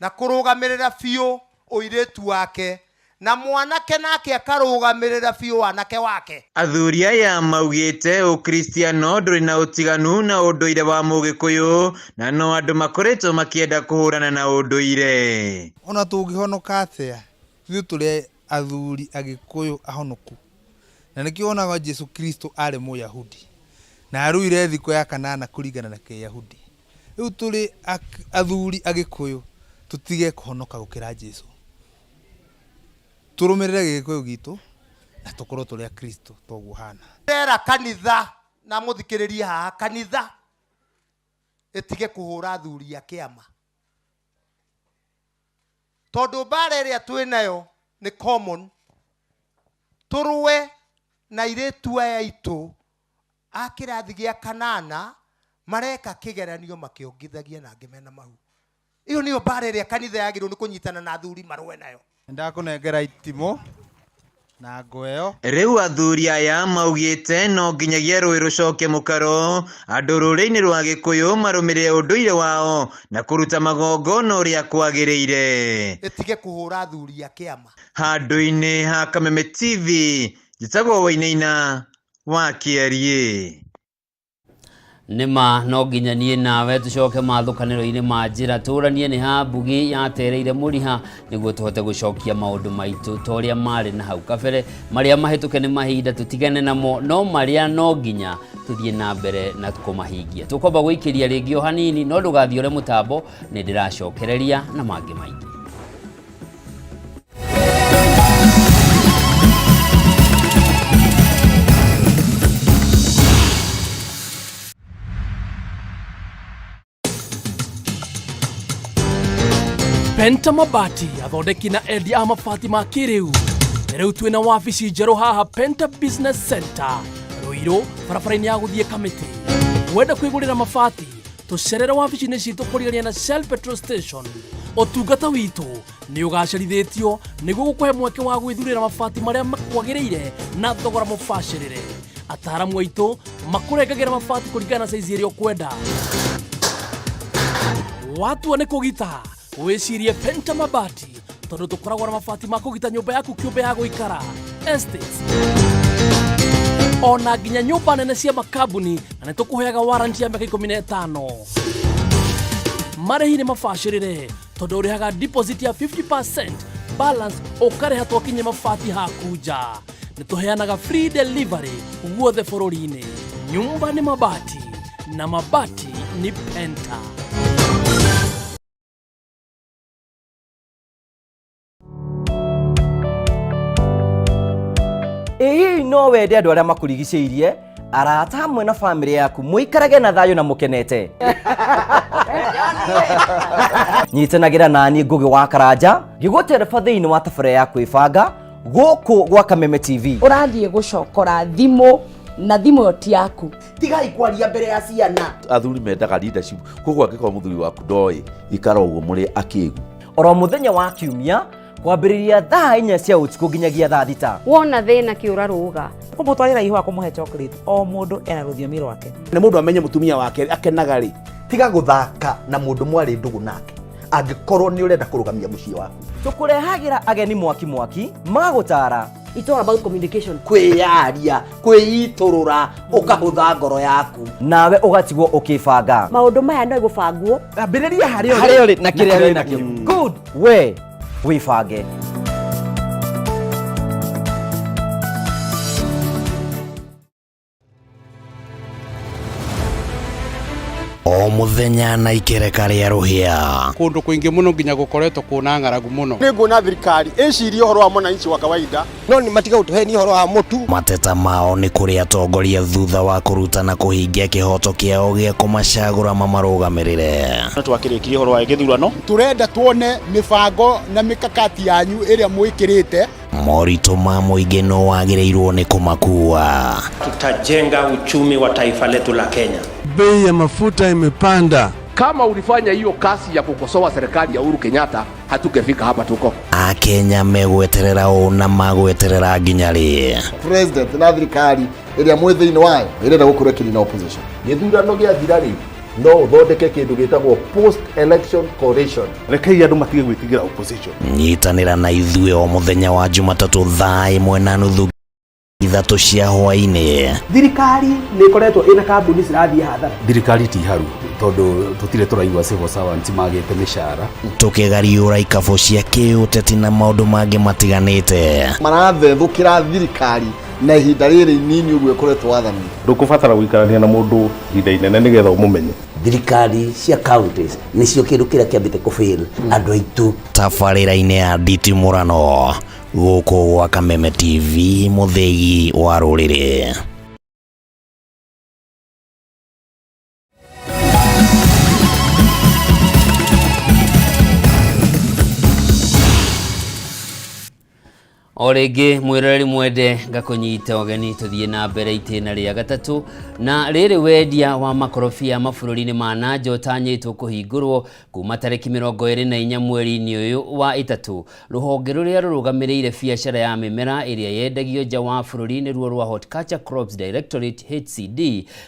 na kũrũgamĩrĩra biũ ũirĩtu wake, na mwanake nake akarũgamĩrĩra biũ wanake wake. Athuri aya maugĩte ũkristiano ndũrĩ na ũtiganu na ũndũire wa Mũgĩkũyũ, na no andũ makoretwo makĩenda kũhũrana na ũndũire. Ona tũngĩhonoka atĩa, ithuĩ tũrĩ athuri Agĩkũyũ ahonoku, na nĩkĩo onaga Jesu Kristo arĩ Mũyahudi na aruire thikũ ya kanana kũringana na Kĩyahudi. Rĩu tũrĩ athuri Agĩkũyũ tũtige kũhonoka gũkĩra Jesu, turũmĩrĩre Gĩkũyũ gitũ na tũkorwo tũrĩ a Kristo toguo hana. Ndera kanitha na mũthikĩrĩrie haha, kanitha ĩtige kũhũra athuri a kĩama, tondũ mbara ĩrĩa twĩ nayo nĩ common. Tũrũe na airĩtu aya aitũ a kĩrathi gĩa kanana mareka kĩgeranio makĩongithagia na angĩ mena mahu. Iyo nĩyo mbara ĩrĩa kanitha yagĩrĩirwo nĩ kũnyitana na athuri marũe nayo. Ndakũnengera itimũ na ngweo. Rĩu athuri aya maugĩte no nginyagia rũĩ rũcoke mũkaro, andũ rũrĩrĩ-inĩ rwa Gĩkũyũ marũmĩrĩre ũndũire wao na kũruta magongona ũrĩa kwagĩrĩire. Ĩtige kũhũra athuri a kĩama. Handũ-inĩ ha Kameme TV, njĩtagwo Wainaina wa Kĩarie. Nĩma no nginya niĩ nawe tũcoke mathũkanĩro-inĩ ma njĩra, tũranie nĩ ha mbugi yatereire mũriha nĩguo tũhote gũcokia maũndũ maitũ ta ũrĩa marĩ na hau kabere. Marĩa mahĩtũke nĩ mahinda tũtigane namo, no marĩa no nginya tũthiĩ na mbere na kũmahingia. Tũkwamba gũikĩria rĩngĩ o hanini, no ndũgathiĩ ũre mũtambo, nĩ ndĩracokereria na mangĩ maingĩ. Penta Mabati athondeki na endia a mabati ma kĩrĩu. Rĩu twĩna wabici njerũ haha Penta Business Center, Ruiru, barabara-inĩ ya gũthiĩ Kamĩtĩ. Wenda kwĩgũrĩra mabati, tũcerere wabici-inĩ citũ kũrigania na Shell Petrol Station. Ũtungata witũ nĩ ũgacĩrithĩtio nĩguo gũkũhe mweke wa gwĩthurĩra mabati marĩa makwagĩrĩire na thogora mũbacĩrĩre. Ataaramu aitũ makũrengagĩra mabati kũringana na size ĩrĩa ũkwenda. Watua nĩ kũgita, wĩcirie Penta Mabati, tondũ tũkoragwo na mabati ma kũgita nyũmba yaku kĩũmbe ya gũikara, estates, ona nginya nyũmba nene cia makambuni, na nĩ tũkũheaga warranty ya mĩaka 15. Marehi nĩ mabacĩrĩre tondũ ũrĩhaga deposit ya 50% balance ũkarĩha twakinye mabati haku nja. Nĩtũheanaga free delivery guothe bũrũri-inĩ. Nyumba ni mabati na mabati ni Penta. No wende andũ arĩa makurigicĩirie arata hamwe na bamĩrĩ yaku mũikarage na thayũ na mũkenete. Nyitanagĩra naniĩ Ngugi wa Karanja ngĩgũtereba thĩinĩ wa tabarĩra ya kwĩbanga gũkũ gwa Kameme TV. Ũrathiĩ gũcokora thimũ na thimũ ti yaku. Tigai kwaria mbere ya ciana. Athuri mendaga leadership. Koguo angĩkorwo mũthuri waku ndoĩ ikara ũguo mũrĩ akĩgu. Oro mũthenya wa Kiumia kwambĩrĩria thaa 4 cia ũtukũ nginyagia thaa 6. Wona thĩna kĩũra rũga. Kũmũtwarĩra ihũa kũmũhe chocolate o mũndũ ena rũthiomi rwake. Nĩ mũndũ amenye mũtumia wake akenaga rĩ. Tiga gũthaka na mũndũ mwarĩ ndũgũ nake. Angĩkorwo nĩ ũrenda kũrũgamia mũciĩ waku. Tũkũrehagĩra ageni mwaki magũtara. It's all about communication. Kwĩyaria, kwĩitũrũra, ũkahũtha ngoro yaku. Nawe ũgatigwo ũkĩbanga. Maũndũ maya no igũbangwo. Ambĩrĩria harĩa ũrĩ na kĩrĩa wĩ nakĩo. Good. We wibange. O muthenya na ikereka rĩa rũhĩa. Kũndũ kũingĩ mũno nginya gũkoretwo kũna ng'aragu mũno. Nĩ nguona thirikari ĩcirie ũhoro wa mwananchi wa kawaida. No nĩ matiga gũtũhenia ũhoro wa mũtu. Mateta mao nĩ kũrĩ atongoria thutha wa kũrutana kũhingia kĩhoto kĩao gĩa kũmacagũra mamarũgamĩrĩre. Twakĩrĩkirie ũhoro wa gĩthurano. Turenda tuone mibango na mikakati yanyu ĩrĩa mwĩkĩrĩte. Moritũ ma mũingĩ no wagĩrĩirwo nĩ kũmakua. Tutajenga uchumi wa taifa letu la Kenya. Bei ya mafuta imepanda. Kama ulifanya hiyo kasi ya kukosoa serikali ya Uhuru Kenyatta, hatungefika hapa tuko. Akenya megweterera na magweterera nginya rĩ. President na thirikari ĩrĩa mwĩ thĩinĩ wayo ĩrenda gũkorwo kĩrĩ na opposition. Gĩthurano gĩathira rĩ, no ũthondeke kĩndũ gĩtagwo post election coalition. Rekei andũ matige gwĩtigĩra opposition. Nyitanĩra na ithuĩ o mũthenya wa Jumatatũ thaa 1:30 ithatũ cia hwainĩ. Thirikari nĩ ĩkoretwo ĩna kambuni cirathiĩ hathara. Thirikari ti haru tondũ tũtirĩ tũraigua civil servants magĩte mĩcara. Tũkĩgariũra ikabũ cia kĩũteti na maũndũ mangĩ matiganĩte. Marathethũkĩra thirikari na ihinda rĩrĩ inini ũguo ĩkoretwo wathani. Ndũkũbatara gũikarania na mũndũ ihinda inene nĩgetha ũmũmenye. Thirikari cia counties nĩcio kĩndũ kĩrĩa kĩambĩte kũfail andũ aitũ. Tabarĩra-inĩ ya nditimũrano gũkũ gwa Kameme TV, mũthegi wa rũrĩrĩ. O rĩngĩ mwĩroreri mwende ngakũnyita ũgeni tũthiĩ na mbere itĩna rĩa gatatũ na rĩrĩ wendia wa makorobia mabũrũri-inĩ ma nanja ũtanyĩtwo kũhingũrwo kuma tarĩki 24 mweri-inĩ ũyũ wa ĩtatũ. Rũhonge rũrĩa rũrũgamĩrĩire biacara ya mĩmera ĩrĩa yendagio nja wa bũrũri nĩruo rwa Horticulture Crops Directorate HCD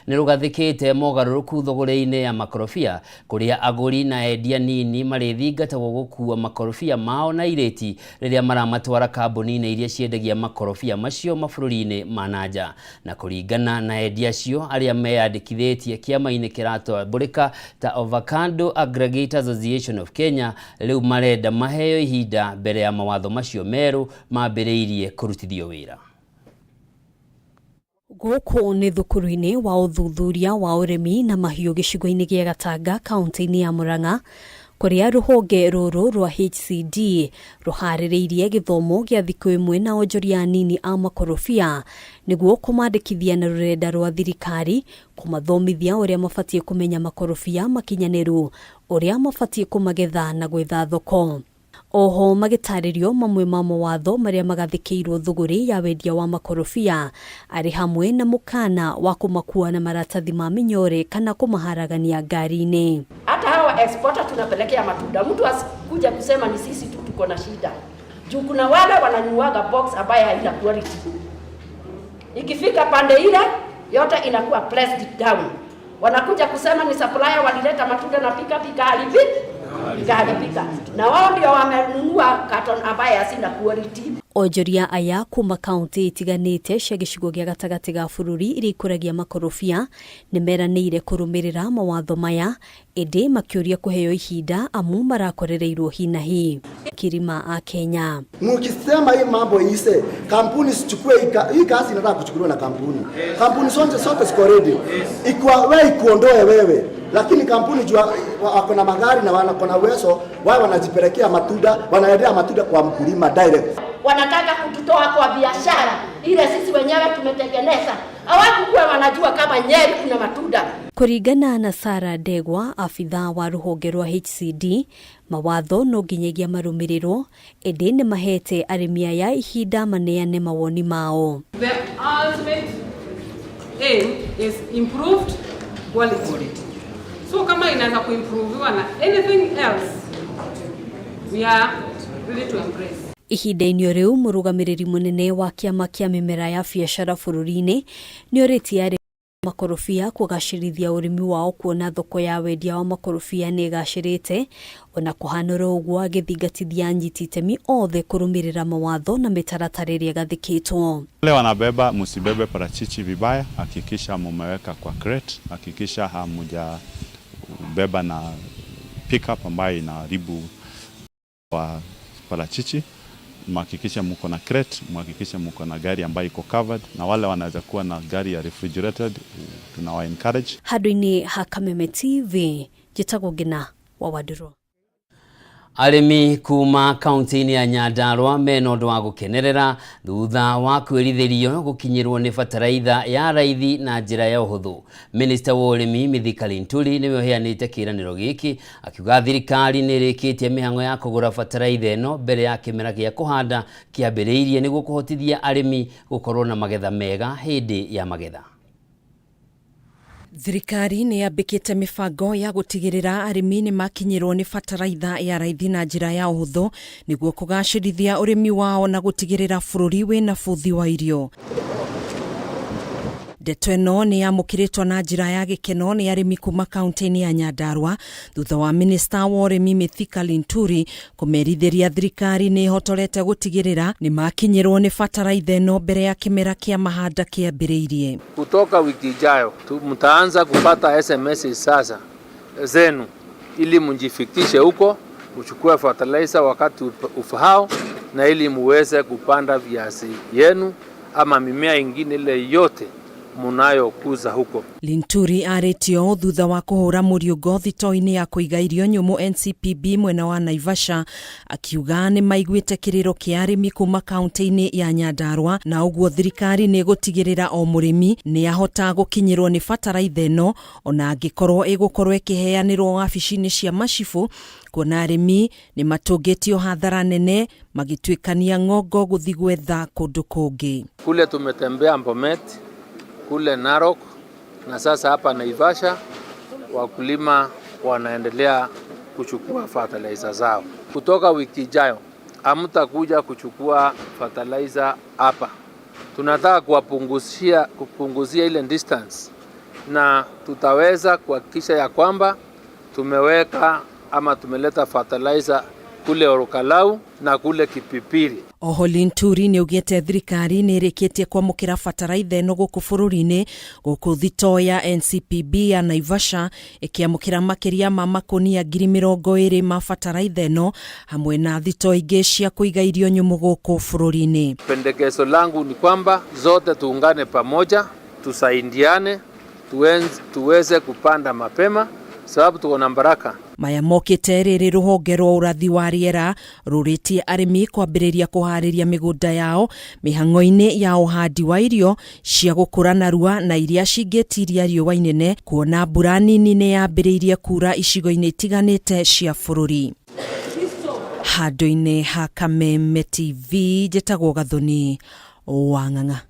nĩ rũgathĩkĩte mogarũrũku thogora-inĩ ya makorobia kũrĩa agũri na endia nini marĩthingatagwo gũkua makorobia mao na irĩti rĩrĩa maramatwara kambuni na iria ciendagia makorobia macio mabũrũri-inĩ ma nanja. Na kũringana na endia acio arĩa meyandĩkithĩtie kĩama-inĩ kĩratambũrĩka ta Avocado Aggregators Association of Kenya, rĩu marenda maheo ihinda mbere ya mawatho macio merũ mambĩrĩirie kũrutithio wĩra. Gũkũ nĩ thukuru-inĩ wa ũthuthuria wa ũrĩmi na mahiũ gĩcigo-inĩ gĩa Gatanga, kaunti-inĩ ya Murang'a, kũrĩa rũhonge rũrũ rwa HCD rũharĩrĩirie gĩthomo gĩa thikũ ĩmwe na onjoria nini a makorobia nĩguo kũmandĩkithia na rũrenda rwa thirikari kũmathomithia ũrĩa mabatiĩ kũmenya makorobia makinyanĩru, ũrĩa mabatiĩ kũmagetha na gwetha thoko. Oho magĩtarĩrio mamwe ma mawatho marĩa magathĩkĩirwo thũgũrĩ ya wendia wa makorobia arĩ hamwe na mũkana wa kũmakua na maratathi ma mĩnyore kana kũmaharagania ngari-inĩ. Hata hawa exporter tunapelekea matunda, mtu asikuja kusema ni sisi tu tuko na shida. Juu kuna wale wananyuaga box ambaye haina quality. Ikifika pande ile yote inakuwa pressed down. Wanakuja kusema ni supplier walileta matunda na pika haribika. Na wao ndio wamenunua carton ambaye hasina quality. Onjoria aya kuma kaunti itiganite cia gicigo gia gatagati ga bururi iri kuragia makorofia nimeranĩire kurumirira mawatho maya indi makiuria kuheo ihinda amu marakorereirwo hinahi. Kirima a Kenya. Mukisema hii mambo ise kampuni sichukue hii kazi inataka kuchukuliwa na kampuni. Kampuni zote ziko ready. Wewe ikuondoe wewe. Lakini kampuni jua wako na magari na wako na uwezo, wao wanajipelekea matunda, wanaendea matunda kwa mkulima direct. Wanataka kututoa kwa biashara ile sisi wenyewe tumetengeneza. Hawakuwa wanajua kama Nyeri kuna matunda. Kuringana na Sara Ndegwa, afitha wa ruhonge rwa HCD, mawatho no nginyagia marumirirwo indi ni mahete arimia ya ihinda maneane mawoni mao. The ultimate aim is improved quality. So kama inaweza kuimproviwa na anything else, we are ready to embrace. Ihinda-inĩ riu murugamiriri munene wa kiama kia mimera ya biashara bururi-ini ni oritie makorofia kugacirithia urimi wao kuona thoko ya wendia wa makorofia ni gacirite ona kuhanura uguo agithingatithia nyititemi othe kurumirira mawatho na mitaratara iria gathikitwo. Wale wanabeba musibebe parachichi vibaya, hakikisha mumeweka kwa crate, hakikisha hamuja beba na pickup ambayo inaharibu wa parachichi. Mhakikisha mko na crate, mhakikisha mko na gari ambayo iko covered, na wale wanaweza kuwa na gari ya refrigerated tunawa encourage. Handũ-inĩ ha Kameme TV njĩtagwo Ngina wa Waduro. Arimi kuma kaunti-inĩ ya Nyandarua mena ũndũ wa gũkenerera thutha wa kwĩrithĩrio gũkinyĩrwo nĩ bataraitha ya raithi na njĩra ya ũhũthũ. Minister wa ũrĩmi Mithika Linturi nĩwe ũheanĩte kĩĩranĩro gĩkĩ akiuga thirikari nĩ ĩrĩkĩtie mĩhang'o ya kũgũra bataraitha ĩno mbere ya kĩmera gĩa kũhanda kĩambĩrĩirie nĩguo kũhotithia arĩmi gũkorwo na magetha mega hĩndĩ ya magetha. Thirikari ni yambĩkĩte mibango ya gutigirira arĩmi ni makinyĩrwo ni bataraitha ya raithi na njĩra ya ũhũthũ nĩguo kũgacĩrithia ũrĩmi wao na gutigirira bũrũri wĩna buthi wa irio. Ndeto ĩno ni yamũkĩrĩtwo na njĩra ya gĩkeno nĩ arĩmi kuma kaunti-inĩ ya Nyandarua thutha wa minister wa ũrĩmi Mithika Linturi kũmerithĩria thirikari nĩ ĩhotorete gũtigĩrĩra ni makinyĩrwo ni bataraitha ĩno mbere ya kĩmera kĩa mahanda kĩambĩrĩirie. Kutoka wiki ijayo mtaanza kupata SMS sasa zenu ili mjifikishe huko mchukue fertilizer wakati ufahao na ili muweze kupanda viazi yenu ama mimea ingine ile yote munayo kuza huko. Linturi aretio thutha wa kuhura mũriũngo thito-inĩ ya kũiga irio nyũmũ NCPB mwena wa Naivasha akiuga nĩ maiguĩte kĩrĩro kĩa arĩmi kuma kaunti-inĩ ya Nyandarua na ũguo thirikari nĩ gũtigĩrĩra o mũrĩmi nĩ ahota gũkinyĩrwo nĩ bataraitha ĩno ona angĩkorwo ĩgũkorwo ĩkĩheanĩrwo wabici-inĩ cia macibũ kuona arĩmi nĩ matũngĩtio hathara nene magĩtuĩkania ng'ongo gũthi gwetha kũndũ kũngĩ. Kule tumetembea Bomet, kule Narok na sasa hapa Naivasha wakulima wanaendelea kuchukua fertilizer zao. Kutoka wiki ijayo hamtakuja kuchukua fertilizer hapa. Tunataka kupunguzia ile distance na tutaweza kuhakikisha ya kwamba tumeweka ama tumeleta fertilizer kule Orokalau na kule Kipipiri. Oho Linturi nĩ ugĩte thirikari nĩ ĩrĩkĩtie kwamũkĩra bataraitha ĩno gũkũ bũrũri-inĩ gũkũ thito ya NCPB ya Naivasha ĩkĩamũkĩra makĩria ma makũnia 20,000 ma bataraitha ĩno hamwe na thito ingĩ cia kũiga irio nyũmũ gũkũ bũrũri-inĩ. Pendekezo langu ni kwamba zote tuungane pamoja, tusaidiane, tuweze kupanda mapema sababu tuko na baraka. Maya mokĩte rĩrĩ rũhonge rwa ũrathi wa rĩera rũrĩtie arĩmi kwambĩrĩria kũharĩria mĩgũnda yao mĩhang'o-inĩ ya ũhandi wa irio cia gũkũra narua na iria cingĩtiria riũa inene kuona mbura nini nĩ yambĩrĩirie kura icigo-inĩ itiganĩte cia bũrũri. Handũ-inĩ ha Kameme TV njĩtagwo Gathoni wa Ng'ang'a.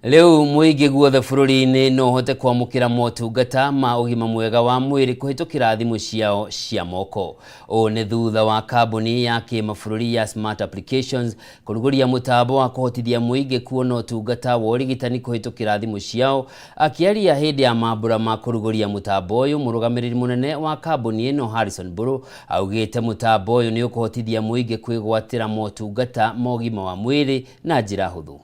Leo muigi guothe bururi-ini no hote kwamukira motungata ma ugima mwega wa mwiri kuhitukira thimu ciao cia moko. O ne thutha wa kambuni ya kimabũrũri ya Smart Applications kuruguria mutambo wa kuhotithia muigi kuona utungata wa urigitani kuhitukira thimu ciao. Akiaria hindi ya mambura ma kuruguria mutambo uyu, murugamiriri munene wa kambuni ino Harrison Buru augite mutambo uyu ni ukuhotithia muigi kwigwatira motungata ma ugima wa mwiri na njira huthu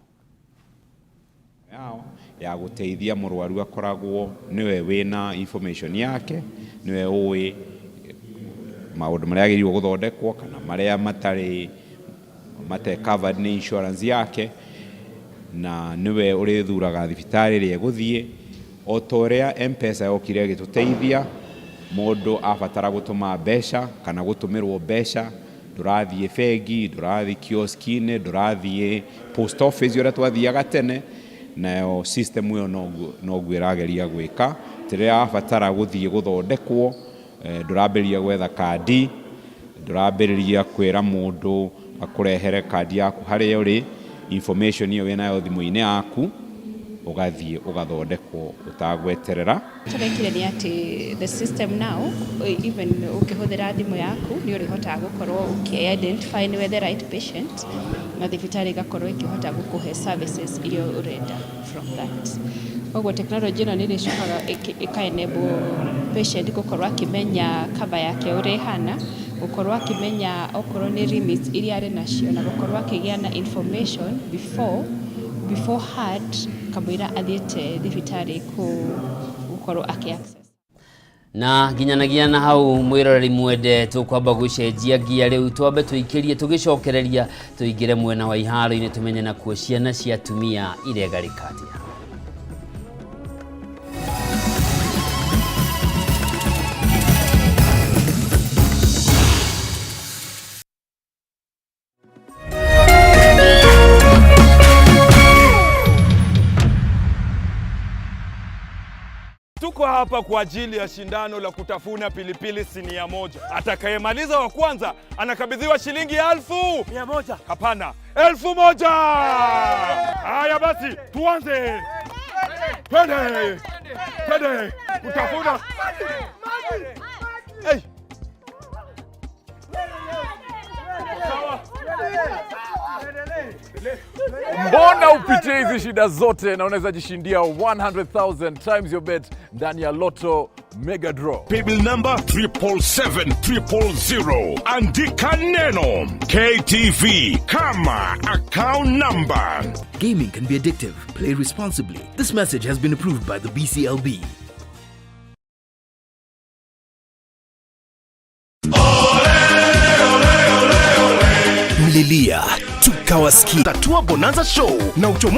ya guteithia murwaru akoragwo niwe wina information yake, niwe uwi maundu maria agiriwo guthondekwo kana maria mate covered ni insurance yake, na niwe uri thuraga thibitari ri eguthie. O toria M-Pesa yokire gituteithia mundu abatara gutuma besha kana gutumirwo besha, ndurathie bengi, ndurathie kioskine, ndurathie post office yora twathiaga tene, na system yo no gwirageria gwika tiria abatara guthie guthondekwo. Nduraberia gwetha kandi, nduraberia kwira mundu akurehere kandi yaku haria uri, information iyo winayo thimu-ini yaku, ugathie ugathondekwo utagweterera. Turekire ni ati the system now, even ukihuthira thimu yaku ni urihota gukorwo uki-identify ni the right patient, na thibitari gakorwo ikihota gukuhe services irio urenda from that. Ogwo technology ino ni rishokaga ika-enable patient gukorwo akimenya cover yake urihana, gukorwo akimenya okorwo ni limits iria ari nacio, na gukorwo akigia na information beforehand kamwira athiete thibitari gukorwo aki-access. Na ginyanagia na hau mwiroreri mwende tukwamba gucenjia gia riu twambe tuikirie tugicokereria tuingire mwena wa iharo-ini tumenye na kuo ciana cia atumia iregarikatia. Tuko hapa kwa ajili ya shindano la kutafuna pilipili sinia moja. Atakayemaliza wa kwanza anakabidhiwa shilingi 1,100. Hapana, 1,000. Haya basi, tuanze. Twende. Kutafuna. Hey. Mbona upitie hizi shida zote na unaweza jishindia 100,000 times your bet ndani ya Lotto Mega Draw. Paybill number 77700. Andika neno KTV kama account number. Gaming can be addictive. Play responsibly. This message has been approved by the BCLB. Mlilia tukawasikia. Tatua Bonanza Show na uchomo